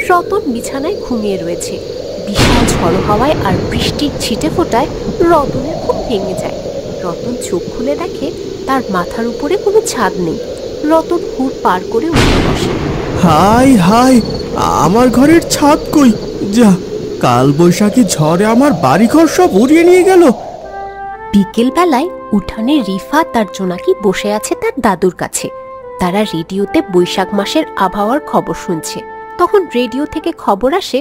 রতন বিছানায় ঘুমিয়ে রয়েছে। বিশাল ঝড়ো হাওয়ায় আর বৃষ্টির ছিটে ফোটায় রতনের ঘুম ভেঙে যায়। রতন চোখ খুলে দেখে তার মাথার উপরে কোনো ছাদ নেই। রতন হুড় পার করে উঠে বসে। হাই হাই, আমার ঘরের ছাদ কই? যা, কাল বৈশাখী ঝড়ে আমার বাড়িঘর সব উড়িয়ে নিয়ে গেল। বিকেল বেলায় উঠানে রিফা তার জোনাকি বসে আছে তার দাদুর কাছে। তারা রেডিওতে বৈশাখ মাসের আবহাওয়ার খবর শুনছে। তখন রেডিও থেকে খবর আসে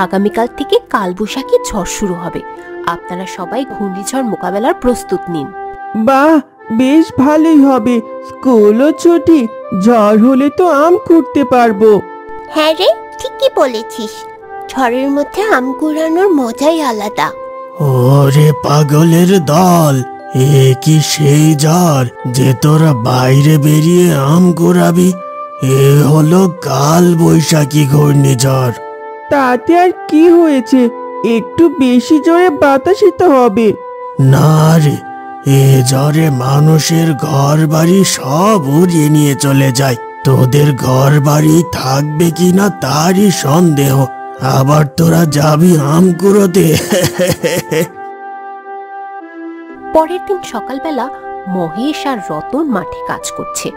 আগামীকাল থেকে কালবৈশাখী ঝড় শুরু হবে। আপনারা সবাই ঘূর্ণিঝড় মোকাবেলার প্রস্তুত নিন। বাহ, বেশ ভালোই হবে। স্কুলও ছুটি, ঝড় হলে তো আম কুড়তে পারবো। হ্যাঁ রে, ঠিকই বলেছিস। ঝড়ের মধ্যে আম কুড়ানোর মজাই আলাদা। ওরে পাগলের দল, এ কি সেই ঝড় যে তোরা বাইরে বেরিয়ে আম কুড়াবি? এ হলো কাল বৈশাখী ঘূর্ণিঝড়। তাতে আর কি হয়েছে, একটু বেশি জোরে বাতাসই তো হবে। না রে, এ ঝড়ে মানুষের ঘর বাড়ি সব উড়িয়ে নিয়ে চলে যায়। তোদের ঘর বাড়ি থাকবে কিনা তারই সন্দেহ। আবার তোরা যাবি আম কুড়োতে। পরের দিন সকালবেলা মহেশ আর রতন মাঠে কাজ করছে।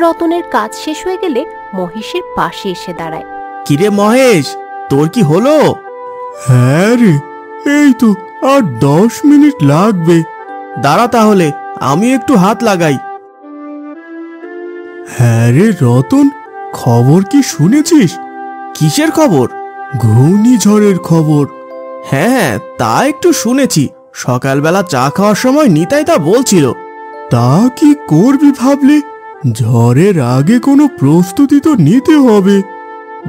রতনের কাজ শেষ হয়ে গেলে মহেশের পাশে এসে দাঁড়ায়। কিরে মহেশ, তোর কি হলো? হ্যাঁ রে, এই তো আর 10 মিনিট লাগবে। দাঁড়া তাহলে, আমি একটু হাত লাগাই। হ্যাঁ রে রতন, খবর কি শুনেছিস? কিসের খবর? ঘূর্ণিঝড়ের খবর। হ্যাঁ, তা একটু শুনেছি। সকালবেলা চা খাওয়ার সময় নিতাই তা বলছিল। তা কি করবি ভাবলি? ঝড়ের আগে কোনো প্রস্তুতি তো নিতে হবে।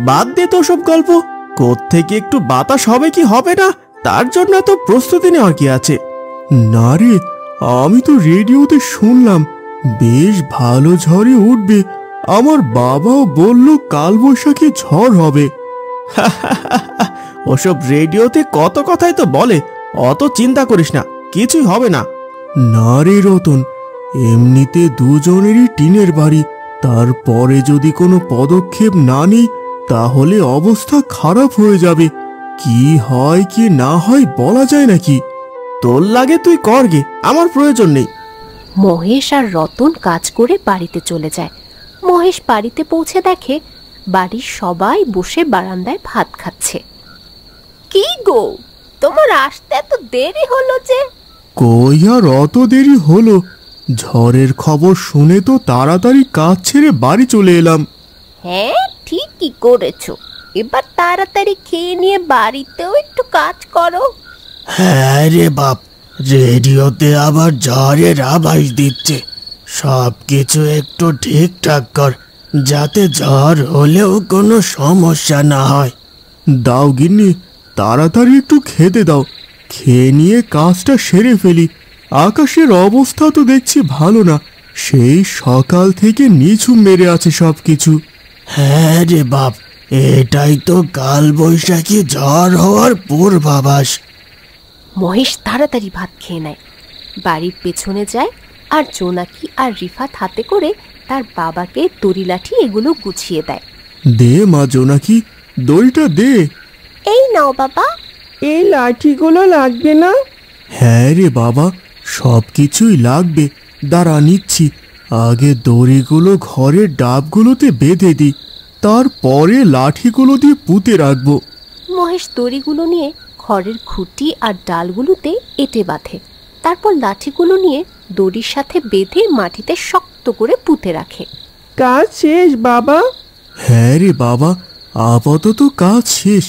বাদ দে তো সব গল্প। কোত্থেকে একটু বাতাস হবে কি হবে না, তার জন্য তো প্রস্তুতি নেওয়ার কি আছে? না রে, আমি তো রেডিওতে শুনলাম বেশ ভালো ঝড়ে উঠবে। আমার বাবাও বলল কালবৈশাখী ঝড় হবে। ওসব রেডিওতে কত কথাই তো বলে, অত চিন্তা করিস না, কিছুই হবে না। না রে রতন, এমনিতে দুজনেরই টিনের বাড়ি, তারপরে যদি কোনো পদক্ষেপ না নিই তাহলে অবস্থা খারাপ হয়ে যাবে। কি হয় কি না হয় বলা যায় নাকি? তোর লাগে তুই কর গে, আমার প্রয়োজন নেই। মহেশ আর রতন কাজ করে বাড়িতে চলে যায়। মহেশ বাড়িতে পৌঁছে দেখে বাড়ির সবাই বসে বারান্দায় ভাত খাচ্ছে। কি গো, তোমার আসতে এত দেরি হলো যে? কই আর অত দেরি হলো, ঝড়ের খবর শুনে তো তাড়াতাড়ি কাজ ছেড়ে বাড়ি চলে এলাম। হ্যাঁ, ঠিকই করেছো। এবার তাড়াতাড়ি খেয়ে নিয়ে বাড়িতেও একটু কাজ করো। হ্যাঁ রে বাপ, রেডিওতে আবার ঝড়ের আভাস দিচ্ছে। সব কিছু একটু ঠিকঠাক কর, যাতে ঝড় হলেও কোনো সমস্যা না হয়। দাও গিন্নি, তাড়াতাড়ি একটু খেতে দাও। খেয়ে নিয়ে কাজটা সেরে ফেলি। আকাশের অবস্থা তো দেখছি ভালো না, সেই সকাল থেকে নিঝুম মেরে আছে সব কিছু। হ্যাঁ রে বাপ, এটাই তো কাল বৈশাখী ঝড় হওয়ার পূর্বাভাস। মহেশ তাড়াতাড়ি ভাত খেয়ে নেয়, বাড়ির পেছনে যায় আর জোনাকি আর রিফাত হাতে করে তার বাবাকে দড়ি লাঠি এগুলো গুছিয়ে দেয়। দে মা জোনাকি, দড়িটা দে। এই নাও বাবা। এই লাঠিগুলো লাগবে না? হ্যাঁ রে বাবা, সব কিছুই লাগবে। দাঁড়া নিচ্ছি। আগে দড়িগুলো ঘরের ডাবগুলোতে বেঁধে দিই, তারপরে লাঠিগুলো দিয়ে পুঁতে রাখবো। মহেশ দড়িগুলো নিয়ে ঘরের খুঁটি আর ডালগুলোতে এঁটে বাঁধে। তারপর লাঠিগুলো নিয়ে দড়ির সাথে বেঁধে মাটিতে শক্ত করে পুঁতে রাখে। কাজ শেষ বাবা? হ্যাঁ রে বাবা, আপাতত কাজ শেষ।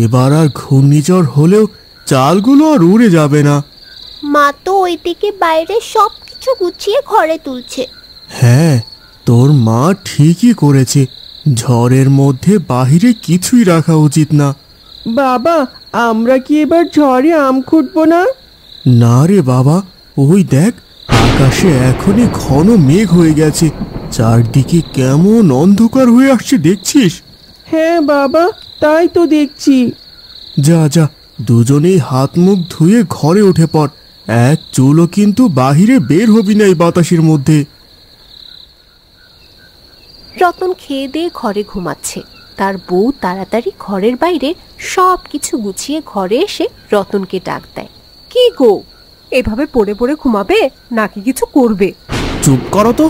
এবার আর ঘূর্ণিঝড় হলেও চালগুলো আর উড়ে যাবে না। মা তো ওইদিকে বাইরে সব কিছু গুছিয়ে ঘরে তুলছে। হ্যাঁ, তোর মা ঠিকই করেছে। ঝড়ের মধ্যে বাহিরে কিছুই রাখা উচিত না। বাবা, আমরা কি এবার ঝড়ে আম খুঁটবো না? না রে বাবা, ওই দেখ, আকাশে এখনই ঘন মেঘ হয়ে গেছে। চারদিকে কেমন অন্ধকার হয়ে আসছে দেখছিস? হ্যাঁ বাবা, তাই তো দেখছি। যা যা, দুজনেই হাত মুখ ধুয়ে ঘরে উঠে পড়। এক চুলও কিন্তু বাহিরে বের হবি না এই বাতাসের মধ্যে। রতন খেয়ে দিয়ে ঘরে ঘুমাচ্ছে। তার বউ তাড়াতাড়ি ঘরের বাইরে সব কিছু গুছিয়ে ঘরে এসে রতনকে ডাক দেয়। কি গো, এভাবে পড়ে পড়ে ঘুমাবে নাকি কিছু করবে? চুপ করো তো,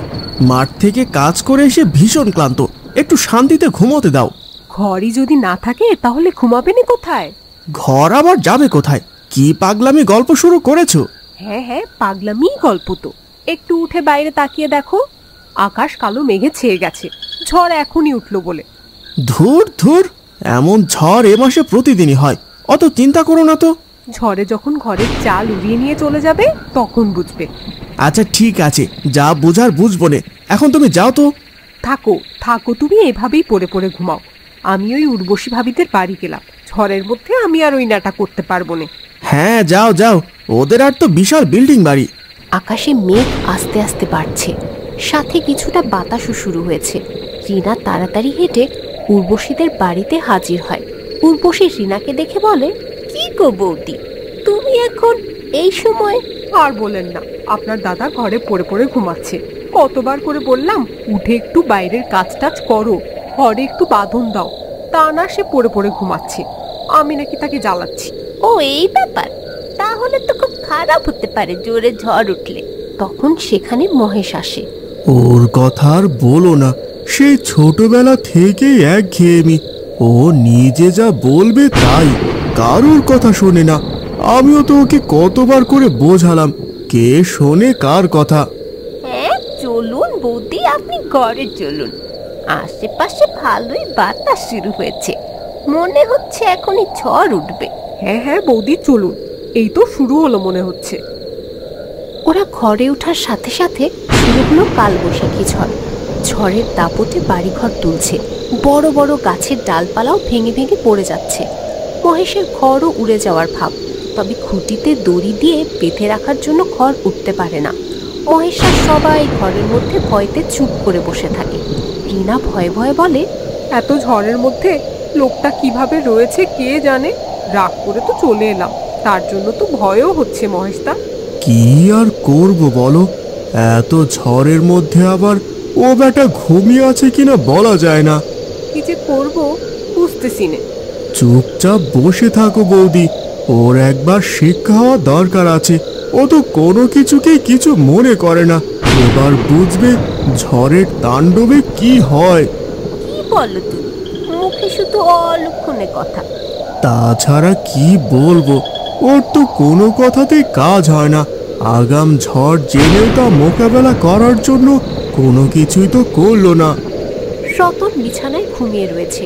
মাঠ থেকে কাজ করে এসে ভীষণ ক্লান্ত, একটু শান্তিতে ঘুমোতে দাও। ঘরই যদি না থাকে তাহলে ঘুমাবেনি কোথায়? ঘর আবার যাবে কোথায়? কি পাগলামি গল্প শুরু করেছো? হ্যাঁ হ্যাঁ, পাগলামি গল্প তো। একটু উঠে বাইরে তাকিয়ে দেখো, আকাশ কালো মেঘে ছেয়ে গেছে, ঝড় এখনই উঠলো বলে। ধুর ধুর, এমন ঝড় এ মাসে প্রতিদিনই হয়, অত চিন্তা করো না তো। ঝড়ে যখন ঘরের চাল উড়িয়ে নিয়ে চলে যাবে তখন বুঝবে। আচ্ছা ঠিক আছে, যা বুঝার বুঝবো নে, এখন তুমি যাও তো। থাকো থাকো, তুমি এভাবেই পড়ে পড়ে ঘুমাও। আমি ওই উর্বশী ভাবিদের বাড়ি গেলাম, ঝড়ের মধ্যে আমি আর ওই নাটা করতে পারবো না। হ্যাঁ যাও যাও, ওদের আর তো বিশাল বিল্ডিং বাড়ি। আকাশে মেঘ আস্তে আস্তে বাড়ছে, সাথে কিছুটা বাতাসও শুরু হয়েছে। রিনা তাড়াতাড়ি হেঁটে উর্বশীদের বাড়িতে হাজির হয়। উর্বশী রিনাকে দেখে বলে, কি গো বৌদি, তুমি এখন এই সময়? আর বলেন না, আপনার দাদা ঘরে পড়ে পড়ে ঘুমাচ্ছে। কতবার করে বললাম উঠে একটু বাইরের কাজ টাজ করো, ঘরে একটু বাঁধন দাও, তা না সে পড়ে পড়ে ঘুমাচ্ছে। আমি নাকি তাকে জ্বালাচ্ছি। ও এই ব্যাপার, তাহলে তো খুব খারাপ হতে পারে জোরে ঝড় উঠলে। তখন সেখানে মহেশ আসে। ওর কথা আর বলো না, সেই ছোটবেলা থেকেই একঘেয়েমি। ও নিজে যা বলবে তাই, কারোর কথা শোনে না। আমিও তো ওকে কতবার করে বোঝালাম, কে শোনে কার কথা। হ্যাঁ চলুন বৌদি, আপনি ঘরে চলুন। আশেপাশে ভালোই বাতাস শুরু হয়েছে, মনে হচ্ছে এখনই ঝড় উঠবে। হ্যাঁ হ্যাঁ বৌদি চলুন, এই তো শুরু হলো মনে হচ্ছে। ওরা ঘরে ওঠার সাথে সাথে শুরু হলো কালবৈশাখী ঝড়। ঝড়ের দাপটে বাড়িঘর তুলছে, বড় বড় গাছের ডালপালাও ভেঙে ভেঙে পড়ে যাচ্ছে। মহেশের ঘরও উড়ে যাওয়ার ভাব, তবে খুঁটিতে দড়ি দিয়ে বেঁধে রাখার জন্য ঘর উঠতে পারে না। মহেশের সবাই ঘরের মধ্যে ভয়তে চুপ করে বসে থাকে। রিনা ভয়ে ভয়ে বলে, এত ঝড়ের মধ্যে লোকটা কিভাবে রয়েছে কে জানে। রাগ করে তো চলে এলাম, তার জন্য তো ভয়ও হচ্ছে মহেশদা। কি আর করব বলো, এত ঝড়ের মধ্যে আবার ও বেটা ঘুমিয়ে আছে কিনা বলা যায় না। কি যে করবো বুঝতেছি না। চুপচাপ বসে থাকো বৌদি, ওর একবার শিক্ষা হওয়া দরকার আছে। ও তো কোনো কিছুকেই কিছু মনে করে না, এবার বুঝবে ঝড়ের তাণ্ডবে কি হয়। কি বলো তুমি, মুখে শুধু অলক্ষণে কথা। তাছাড়া কি বলবো, ওর তো কোনো কথাতেই কাজ হয় না। আগাম ঝড় জেনেও তা মোকাবেলা করার জন্য কোনো কিছুই তো করলো না। রতন বিছানায় ঘুমিয়ে রয়েছে।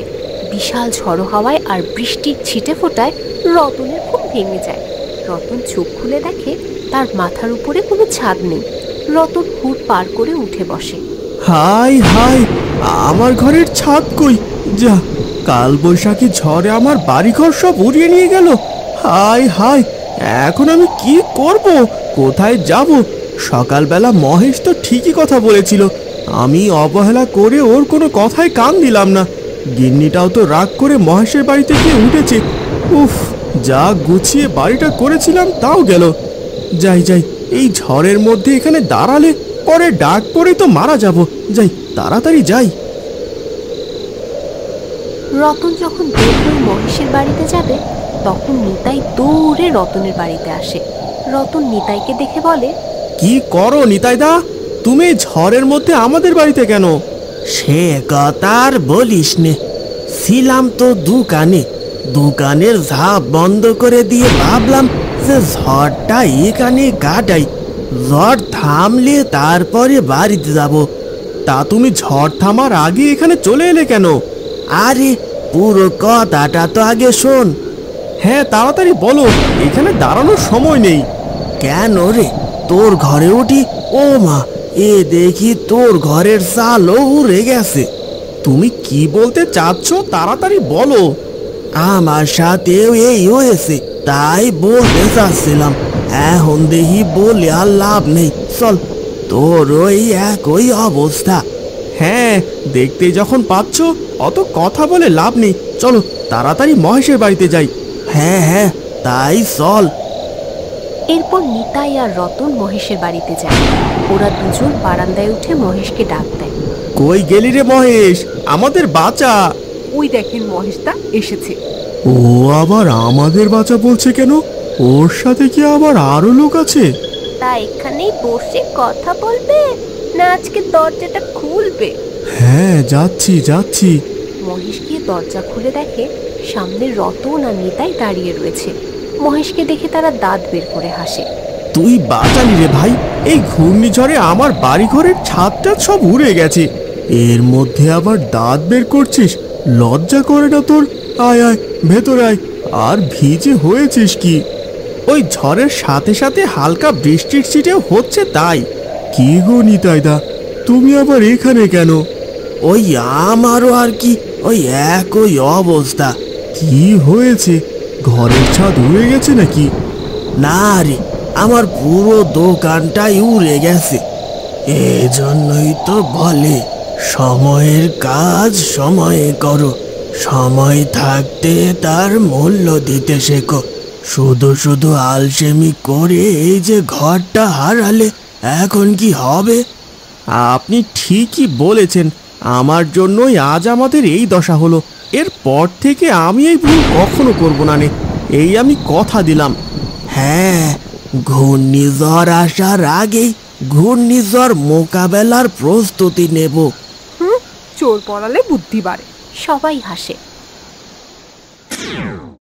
বিশাল ঝড়ো হাওয়ায় আর বৃষ্টির ছিটে ফোটায় রতনের ঘুম ভেঙে যায়। রতন চোখ খুলে দেখে তার মাথার উপরে কোনো ছাদ নেই। রতন হুড় পার করে উঠে বসে। হাই হাই, আমার ঘরের ছাদ কই? যা, কালবৈশাখী ঝড়ে আমার বাড়িঘর সব উড়িয়ে নিয়ে গেল। হাই হাই, এখন আমি কি করব, কোথায় যাব? সকালবেলা মহেশ তো ঠিকই কথা বলেছিল, আমি অবহেলা করে ওর কোনো কথায় কান দিলাম না। গিন্নিটাও তো রাগ করে মহেশের বাড়িতে গিয়ে উঠেছে। উফ, যা গুছিয়ে বাড়িটা করেছিলাম তাও গেল। যাই যাই, এই ঝড়ের মধ্যে এখানে দাঁড়ালে পরে ডাক পড়ে তো মারা যাব। যাই, তাড়াতাড়ি যাই। রতন যখন বের হয়ে মহেশের বাড়িতে যাবে, তখন নিতাই দৌড়ে রতনের বাড়িতে আসে। রতন নিতাইকে দেখে বলে, কি করো নিতাইদা, তুমি ঝড়ের মধ্যে আমাদের বাড়িতে কেন? সে কথা আর বলিস নে, ছিলাম তো দোকানের ঝাঁপ বন্ধ করে দিয়ে ভাবলাম যে ঝড়টা এখানে কাটাই, ঝড় থামলে তারপরে বাড়িতে যাব। তা তুমি ঝড় থামার আগে এখানে চলে এলে কেন? আরে পুরো কথাটা তো আগে শোন। হ্যাঁ তাড়াতাড়ি বলো, এখানে দাঁড়ানোর সময় নেই। কেন রে, তোর ঘরে উঠি? ও মা, এ দেখি তোর ঘরের চালও উড়ে গেছে। তুমি কি বলতে চাচ্ছ তাড়াতাড়ি বলো। আমার সাথেও এই হয়েছে, তাই বলতে চাচ্ছিলাম। এখন দেখি বলে আর লাভ নেই, চল, তোর ওই একই অবস্থা। হ্যাঁ, দেখতে যখন পাচ্ছ, অত কথা বলে লাভ নেই, চলো তাড়াতাড়ি মহেশের বাড়িতে যাই। হ্যাঁ হ্যাঁ, তাই চল। এরপর নিতাই আর রতন মহেশের বাড়িতে যায়। ওরা দুজন বারান্দায় উঠে মহেশকে ডাক দেয়। কই গেলি রে মহেশ, আমাদের বাঁচা। ওই দেখেন মহেশদা এসেছে। ও আবার আমাদের বাঁচা বলছে কেন? ওর সাথে কি আবার আরো লোক আছে? তা এখানেই বসে কথা বলবে না আজকে দরজাটা খুলবে? হ্যাঁ, যাচ্ছি যাচ্ছি। মহেশ গিয়ে দরজা খুলে দেখে সামনে রতন আর নিতাই দাঁড়িয়ে রয়েছে। মহেশকে দেখে তারা দাঁত বের করে হাসে। তুই বাঁচালি রে ভাই, এই ঘূর্ণিঝড়ে আমার বাড়ি ঘরের ছাদটা সব উড়ে গেছে, এর মধ্যে আবার দাঁত বের করছিস, লজ্জা করে না তোর? আয় আয় ভেতরে আয়। আর ভিজে হয়েছিস কি? ওই ঝড়ের সাথে সাথে হালকা বৃষ্টির ছিটেও হচ্ছে তাই। কি গো নিতাইদা, তুমি আবার এখানে কেন? ওই আমারও আর কি ওই একই অবস্থা। কি হয়েছে, ঘরের ছাদ উড়ে গেছে নাকি? না রে, আমার পুরো দোকানটাই উড়ে গেছে। এজন্যই তো বলে সময়ের কাজ সময়ে করো, সময় থাকতে তার মূল্য দিতে শেখো। শুধু শুধু আলসেমি করে এই যে ঘরটা হারালে এখন কি হবে? আপনি ঠিকই বলেছেন, আমার জন্যই আজ আমাদের এই দশা হলো। এরপর থেকে আমি এই ভুল কখনো করব না নে, এই আমি কথা দিলাম। হ্যাঁ, ঘূর্ণিঝড় আসার আগেই ঘূর্ণিঝড় মোকাবেলার প্রস্তুতি নেব। চোর পড়ালে বুদ্ধি বাড়ে। সবাই হাসে।